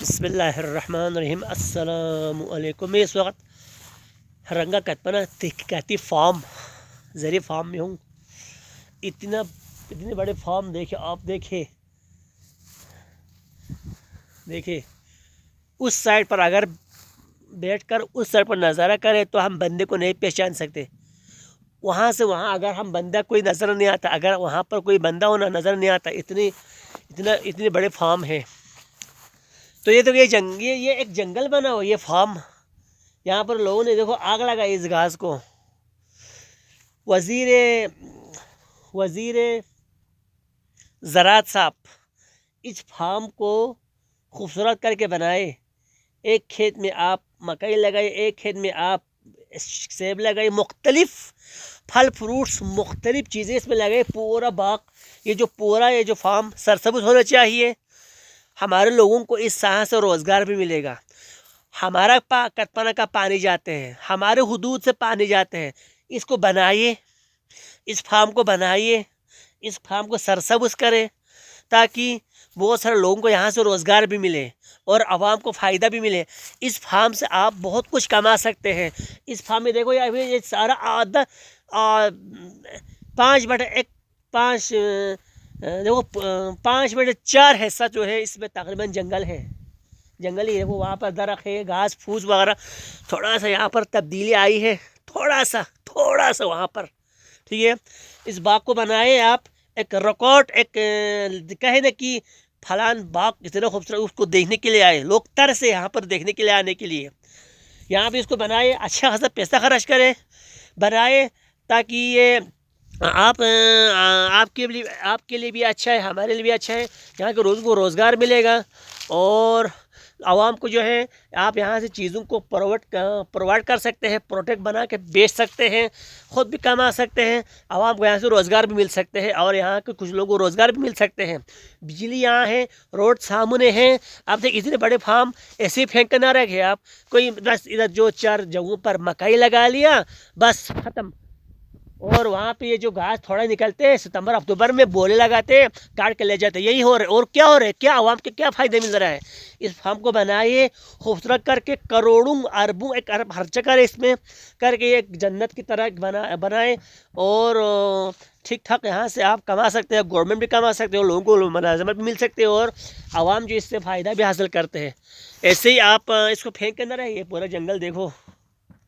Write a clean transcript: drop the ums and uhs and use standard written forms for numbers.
بسم اللہ الرحمن الرحیم۔ السلام علیکم۔ میں اس وقت رنگا کتپنا تحقیقاتی فارم زرعی فارم میں ہوں۔ اتنے بڑے فارم دیکھیں آپ، دیکھیں اس سائڈ پر اگر بیٹھ کر اس سائڈ پر نظارہ کریں تو ہم بندے کو نہیں پہچان سکتے۔ وہاں سے وہاں اگر ہم بندہ کوئی نظر نہیں آتا، اگر وہاں پر کوئی بندہ ہونا نظر نہیں آتا، اتنے بڑے فارم ہیں۔ تو یہ ایک جنگل بنا ہو، یہ فارم، یہاں پر لوگوں نے دیکھو آگ لگائی اس گھاس کو۔ وزیر زراعت صاحب اس فارم کو خوبصورت کر کے بنائے۔ ایک کھیت میں آپ مکئی لگائے، ایک کھیت میں آپ سیب لگائے، مختلف پھل فروٹس، مختلف چیزیں اس میں لگائے۔ پورا باغ، یہ جو فارم سرسبز ہونا چاہیے۔ ہمارے لوگوں کو اس ساحہ سے روزگار بھی ملے گا۔ ہمارا کتپنا کا پانی جاتے ہیں، ہمارے حدود سے پانی جاتے ہیں۔ اس کو بنائیے، اس فارم کو بنائیے، اس فارم کو سرسبز کریں تاکہ بہت سارے لوگوں کو یہاں سے روزگار بھی ملے اور عوام کو فائدہ بھی ملے۔ اس فارم سے آپ بہت کچھ کما سکتے ہیں۔ اس فارم میں دیکھو یہ سارا 5/4 حصہ جو ہے اس میں تقریباً جنگل ہے، جنگل ہی ہے۔ وہ وہاں پر درخت ہے، گھاس پھوس وغیرہ۔ تھوڑا سا یہاں پر تبدیلی آئی ہے، تھوڑا سا وہاں پر، ٹھیک ہے۔ اس باغ کو بنائے آپ، ایک ریکارڈ، ایک کہے نا کہ فلان باغ اتنا خوبصورت، اس کو دیکھنے کے لیے آئے لوگ، ترسے یہاں پر دیکھنے کے لیے آنے کے لیے۔ یہاں پہ اس کو بنائے، اچھا خاصا پیسہ خرچ کرے، بنائے تاکہ یہ آپ کے لیے بھی اچھا ہے، ہمارے لیے بھی اچھا ہے۔ یہاں کے لوگوں کو روزگار ملے گا اور عوام کو جو ہے آپ یہاں سے چیزوں کو پرووائڈ کر سکتے ہیں، پروڈکٹ بنا کے بیچ سکتے ہیں، خود بھی کما سکتے ہیں، عوام کو یہاں سے روزگار بھی مل سکتے ہیں اور یہاں کے کچھ لوگوں کو روزگار بھی مل سکتے ہیں۔ بجلی یہاں ہے، روڈ سامنے ہیں۔ آپ دیکھ اتنے بڑے فارم ایسے ہی پھینک کر نہ رکھے آپ، کوئی بس ادھر جو 4 جگہوں پر مکئی لگا لیا، بس ختم۔ اور وہاں پہ یہ جو گھاس تھوڑا نکلتے ہیں، ستمبر اکتوبر میں بولے لگاتے ہیں، کاٹ کے لے جاتے ہیں، یہی ہو رہا ہے۔ اور کیا ہو رہا ہے، کیا عوام کے کیا فائدے مل رہا ہے؟ اس فارم کو بنائیے، خوبصورت کر کے، کروڑوں اربوں، 1 ارب خرچہ کرے اس میں، کر کے ایک جنت کی طرح بنائے اور ٹھیک ٹھاک یہاں سے آپ کما سکتے ہیں، گورنمنٹ بھی کما سکتے ہیں، لوگوں کو ملازمت بھی مل سکتے ہیں اور عوام جو اس سے فائدہ بھی حاصل کرتے ہیں۔ ایسے ہی آپ اس کو پھینک کے نہ رہے، یہ پورا جنگل دیکھو۔